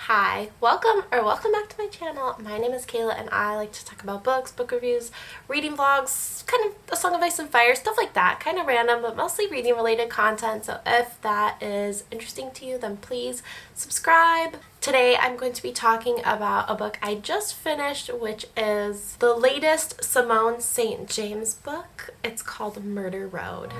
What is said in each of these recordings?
Hi, welcome back to my channel. My name is Kayla and I like to talk about books, book reviews, reading vlogs, kind of a Song of Ice and Fire, stuff like that. Kind of random, but mostly reading related content. So if that is interesting to you, then please subscribe. Today I'm going to be talking about a book I just finished, which is the latest Simone St James book. It's called Murder Road.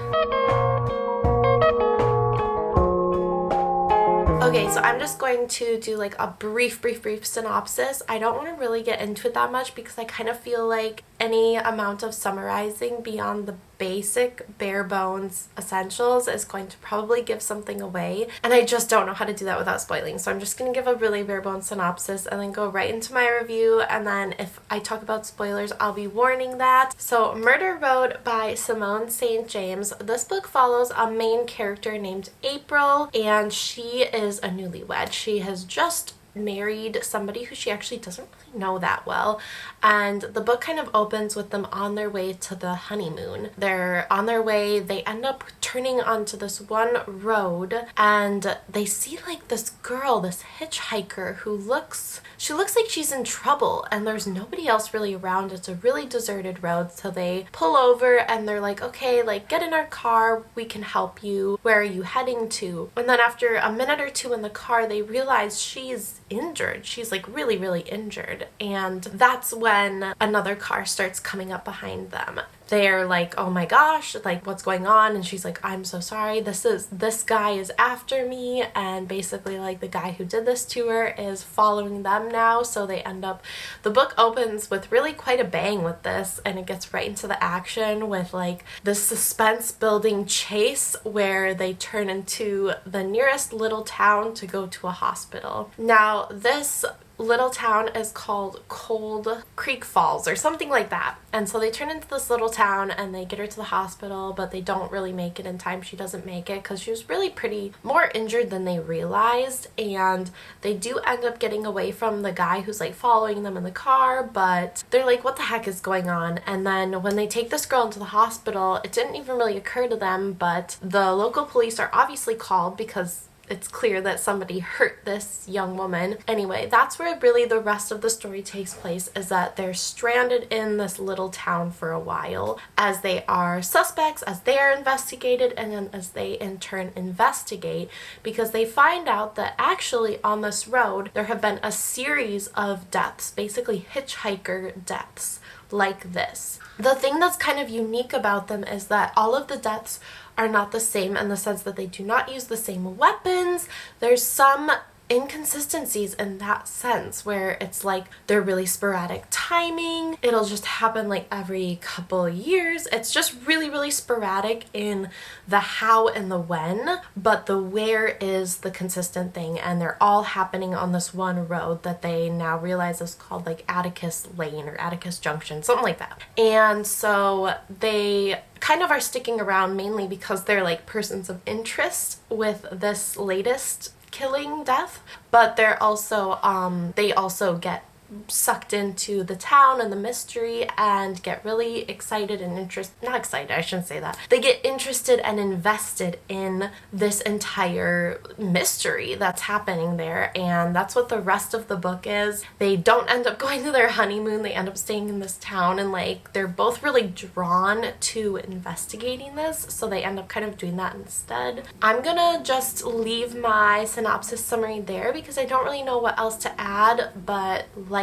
Okay, so I'm just going to do like a brief synopsis. I don't want to really get into it that much because I kind of feel like any amount of summarizing beyond the basic bare bones essentials is going to probably give something away, and I just don't know how to do that without spoiling. So I'm just going to give a really bare bones synopsis and then go right into my review, and then if I talk about spoilers I'll be warning that. So Murder Road by Simone St James. This book follows a main character named April, and she is a newlywed. She has just married somebody who she actually doesn't really know that well, and the book kind of opens with them on their way to the honeymoon. They're on their way, they end up turning onto this one road, and they see like this girl, this hitchhiker who looks like she's in trouble, and there's nobody else really around. It's a really deserted road, so they pull over and they're like, okay, like get in our car, we can help you, where are you heading to? And then after a minute or two in the car they realize she's injured. She's like really injured, and that's when another car starts coming up behind them. They're like, oh my gosh, like what's going on? And she's like, I'm so sorry, this guy is after me, and basically like the guy who did this to her is following them now. So they end up, the book opens with really quite a bang with this, and it gets right into the action with like this suspense building chase where they turn into the nearest little town to go to a hospital. Now this little town is called Cold Creek Falls or something like that, and so they turn into this little town and they get her to the hospital, but they don't really make it in time. She doesn't make it because she was really pretty more injured than they realized, and they do end up getting away from the guy who's like following them in the car, but they're like, what the heck is going on? And then when they take this girl into the hospital, it didn't even really occur to them, but the local police are obviously called because it's clear that somebody hurt this young woman. Anyway, that's where really the rest of the story takes place, is that they're stranded in this little town for a while as they are suspects, as they are investigated, and then as they in turn investigate, because they find out that actually on this road there have been a series of deaths, basically hitchhiker deaths like this. The thing that's kind of unique about them is that all of the deaths are not the same in the sense that they do not use the same weapons. There's some inconsistencies in that sense where it's like they're really sporadic timing. It'll just happen like every couple years. It's just really sporadic in the how and the when, but the where is the consistent thing, and they're all happening on this one road that they now realize is called like Atticus Lane or Atticus Junction, something like that. And so they kind of are sticking around mainly because they're like persons of interest with this latest killing death, but they're also they also get sucked into the town and the mystery and get really excited and not excited, I shouldn't say that. They get interested and invested in this entire mystery that's happening there, and that's what the rest of the book is. They don't end up going to their honeymoon, they end up staying in this town, and like they're both really drawn to investigating this, so they end up kind of doing that instead. I'm gonna just leave my synopsis summary there because I don't really know what else to add, but like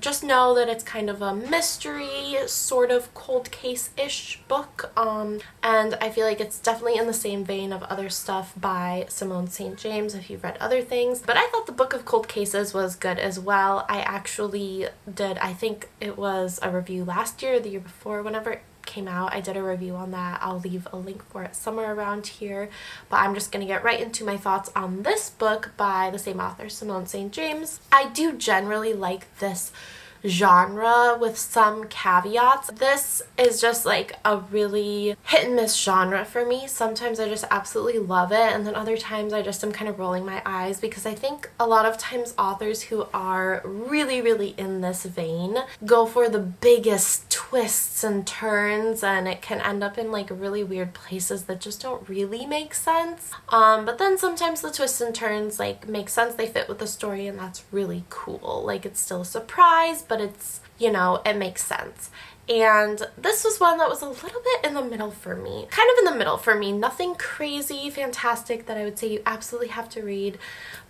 just know that it's kind of a mystery, sort of cold case-ish book, and I feel like it's definitely in the same vein of other stuff by Simone St James if you've read other things. But I thought the Book of Cold Cases was good as well. I actually did, I think it was a review last year or the year before, whenever it came out, I did a review on that. I'll leave a link for it somewhere around here, but I'm just gonna get right into my thoughts on this book by the same author, Simone St James. I do generally like this genre with some caveats. This is just like a really hit and miss genre for me. Sometimes I just absolutely love it, and then other times I just am kind of rolling my eyes, because I think a lot of times authors who are really, really in this vein go for the biggest twists and turns, and it can end up in like really weird places that just don't really make sense. But then sometimes the twists and turns like make sense, they fit with the story, and that's really cool. Like, it's still a surprise, but it's, you know, it makes sense. And this was one that was a little bit in the middle for me. Kind of in the middle for me. Nothing crazy, fantastic that I would say you absolutely have to read,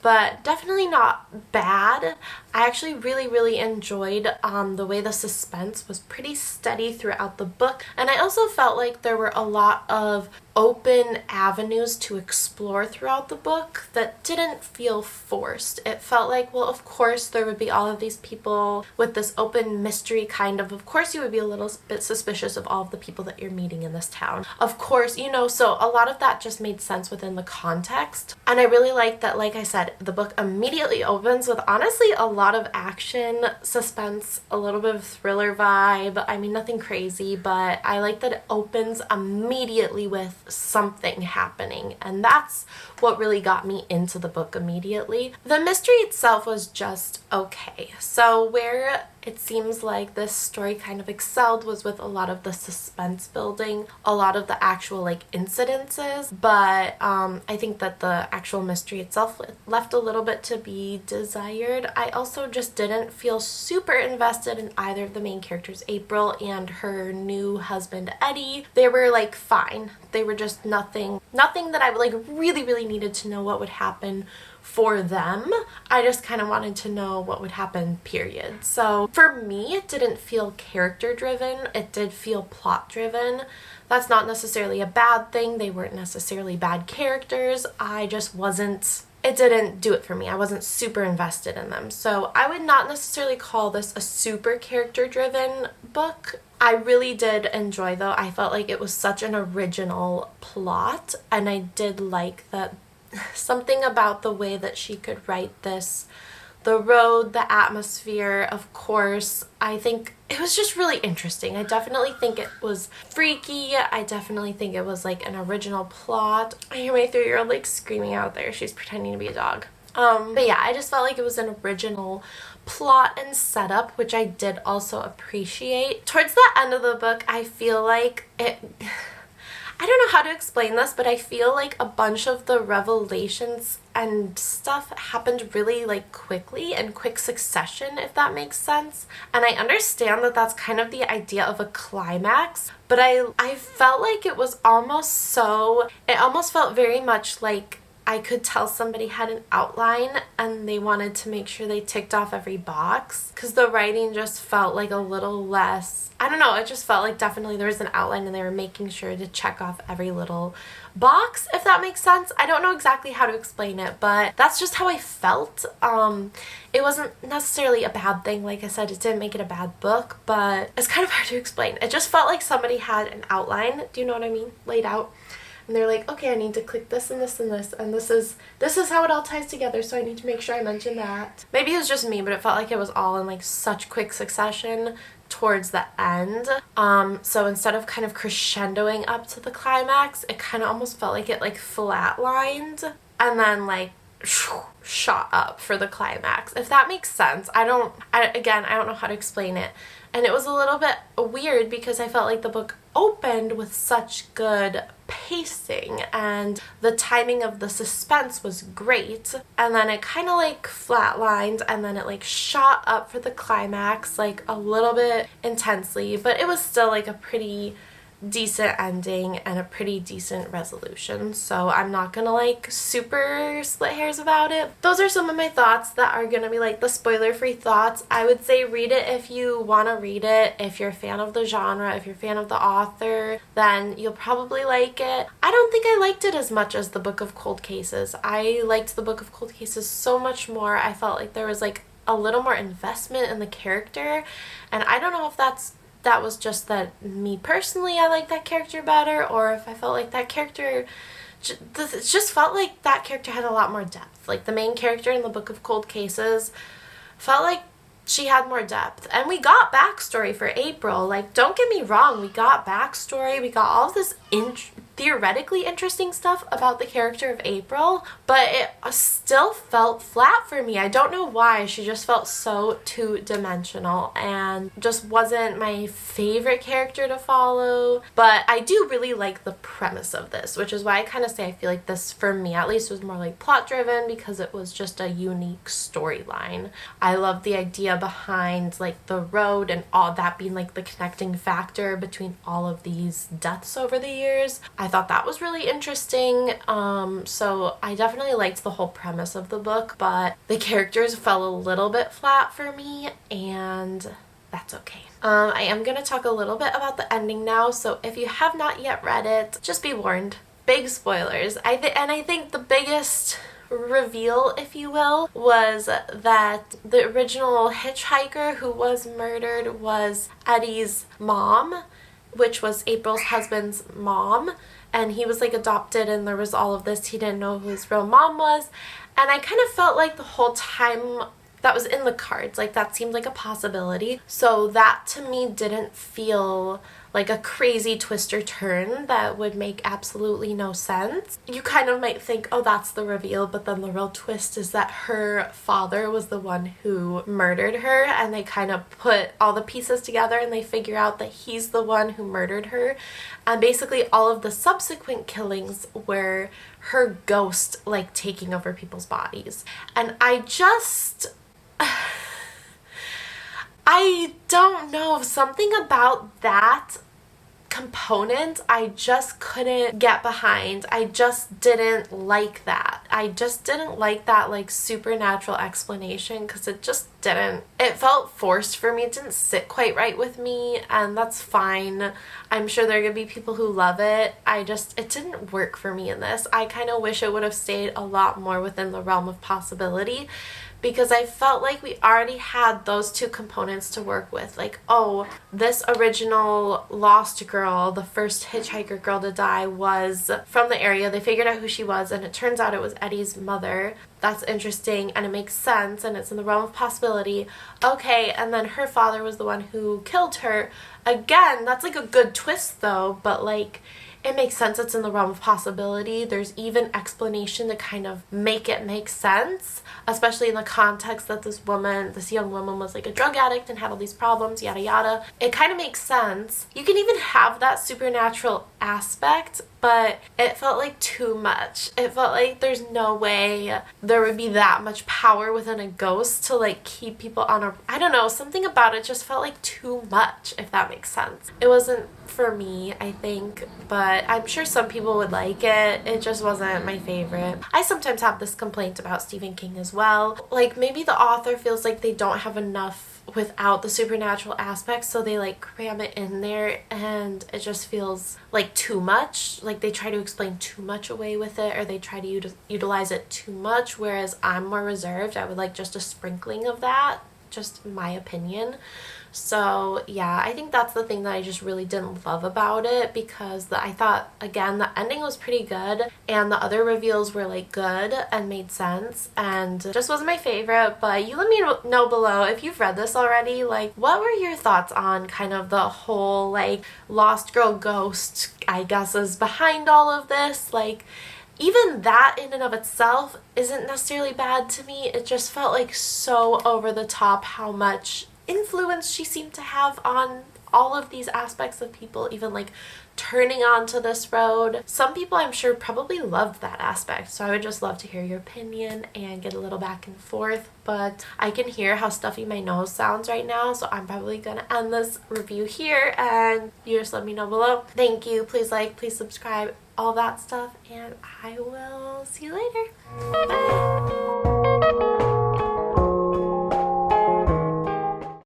but definitely not bad. I actually really, really enjoyed the way the suspense was pretty steady throughout the book, and I also felt like there were a lot of open avenues to explore throughout the book that didn't feel forced. It felt like, well, of course there would be all of these people with this open mystery kind of course you would be a little bit suspicious of all of the people that you're meeting in this town. Of course, you know, so a lot of that just made sense within the context. And I really like that, like I said, the book immediately opens with honestly a lot of action, suspense, a little bit of thriller vibe. I mean, nothing crazy, but I like that it opens immediately with something happening, and that's what really got me into the book immediately. The mystery itself was just okay. So where it seems like this story kind of excelled was with a lot of the suspense building, a lot of the actual like incidences, but I think that the actual mystery itself left a little bit to be desired. I also just didn't feel super invested in either of the main characters, April and her new husband Eddie. They were like fine. They were just nothing that I like really needed to know what would happen for them. I just kind of wanted to know what would happen, period. So for me, it didn't feel character driven. It did feel plot driven. That's not necessarily a bad thing. They weren't necessarily bad characters. I just wasn't, it didn't do it for me. I wasn't super invested in them. So I would not necessarily call this a super character driven book. I really did enjoy, though. I felt like it was such an original plot, and I did like that something about the way that she could write this, the road, the atmosphere, of course. I think it was just really interesting. I definitely think it was freaky. I definitely think it was like an original plot. I hear my 3-year-old like screaming out there. She's pretending to be a dog. But yeah, I just felt like it was an original plot and setup, which I did also appreciate. Towards the end of the book, I feel like it... I don't know how to explain this, but I feel like a bunch of the revelations and stuff happened really like quickly, in quick succession, if that makes sense. And I understand that that's kind of the idea of a climax, but I felt like it was almost so, it almost felt very much like I could tell somebody had an outline and they wanted to make sure they ticked off every box, because the writing just felt like a little less, I don't know, it just felt like definitely there was an outline and they were making sure to check off every little box, if that makes sense. I don't know exactly how to explain it, but that's just how I felt. It wasn't necessarily a bad thing. Like I said, it didn't make it a bad book, but it's kind of hard to explain. It just felt like somebody had an outline, do you know what I mean, laid out. And they're like, okay, I need to click this and this and this, and this is how it all ties together, so I need to make sure I mention that. Maybe it was just me, but it felt like it was all in like such quick succession towards the end. So instead of kind of crescendoing up to the climax, it kind of almost felt like it like flatlined and then like shot up for the climax, if that makes sense. I don't know how to explain it. And it was a little bit weird because I felt like the book opened with such good pacing and the timing of the suspense was great, and then it kind of like flatlined and then it like shot up for the climax like a little bit intensely, but it was still like a pretty decent ending and a pretty decent resolution, so I'm not gonna like super split hairs about it. Those are some of my thoughts that are gonna be like the spoiler-free thoughts. I would say read it if you want to read it. If you're a fan of the genre, if you're a fan of the author, then you'll probably like it. I don't think I liked it as much as the Book of Cold Cases. I liked the Book of Cold Cases so much more. I felt like there was like a little more investment in the character, and I don't know if that was just that me personally I like that character better, or if I felt like that character, it just felt like that character had a lot more depth. Like the main character in the Book of Cold Cases felt like she had more depth. And we got backstory for April. Like, don't get me wrong, we got backstory, we got all of this theoretically interesting stuff about the character of April, but it still felt flat for me. I don't know why. She just felt so two-dimensional and just wasn't my favorite character to follow. But I do really like the premise of this, which is why I kind of say I feel like this, for me at least, was more like plot-driven because it was just a unique storyline. I love the idea behind like the road and all that being like the connecting factor between all of these deaths over the years. I thought that was really interesting. So I definitely liked the whole premise of the book, but the characters fell a little bit flat for me, and that's okay. I am going to talk a little bit about the ending now, so if you have not yet read it, just be warned. Big spoilers. I think the biggest reveal, if you will, was that the original hitchhiker who was murdered was Eddie's mom, which was April's husband's mom, and he was like adopted, and there was all of this, he didn't know who his real mom was. And I kind of felt like the whole time that was in the cards, like that seemed like a possibility, so that to me didn't feel like a crazy twist or turn that would make absolutely no sense. You kind of might think, oh, that's the reveal, but then the real twist is that her father was the one who murdered her, and they kind of put all the pieces together and they figure out that he's the one who murdered her. And basically all of the subsequent killings were her ghost like taking over people's bodies. And I don't know, something about that component I just couldn't get behind. I just didn't like that. I just didn't like that like supernatural explanation, because it felt forced for me. It didn't sit quite right with me, and that's fine. I'm sure there are gonna be people who love it. It didn't work for me in this. I kind of wish it would have stayed a lot more within the realm of possibility, because I felt like we already had those two components to work with. Like, oh, this original lost girl, the first hitchhiker girl to die, was from the area. They figured out who she was, and it turns out it was Eddie's mother. That's interesting, and it makes sense, and it's in the realm of possibility. Okay, and then her father was the one who killed her. Again, that's like a good twist though, but like, it makes sense, it's in the realm of possibility. There's even explanation to kind of make it make sense, especially in the context that this young woman was like a drug addict and had all these problems, yada yada. It kind of makes sense. You can even have that supernatural aspect, but it felt like too much. It felt like there's no way there would be that much power within a ghost to like keep people on I don't know, something about it just felt like too much, if that makes sense. It wasn't for me, I think, but I'm sure some people would like it. It just wasn't my favorite. I sometimes have this complaint about Stephen King as well. Like, maybe the author feels like they don't have enough without the supernatural aspects, so they like cram it in there, and it just feels like too much. Like they try to explain too much away with it, or they try to utilize it too much, whereas I'm more reserved. I would like just a sprinkling of that, just my opinion. So yeah, I think that's the thing that I just really didn't love about it, because I thought, again, the ending was pretty good and the other reveals were like good and made sense, and just wasn't my favorite. But you let me know below if you've read this already, like what were your thoughts on kind of the whole like lost girl ghost, I guess, is behind all of this. Like, even that in and of itself isn't necessarily bad to me. It just felt like so over the top how much influence she seemed to have on all of these aspects of people, even like turning onto this road. Some people I'm sure probably loved that aspect, so I would just love to hear your opinion and get a little back and forth. But I can hear how stuffy my nose sounds right now, so I'm probably gonna end this review here, and you just let me know below. Thank you. Please like, please subscribe, all that stuff, and I will see you later. Bye.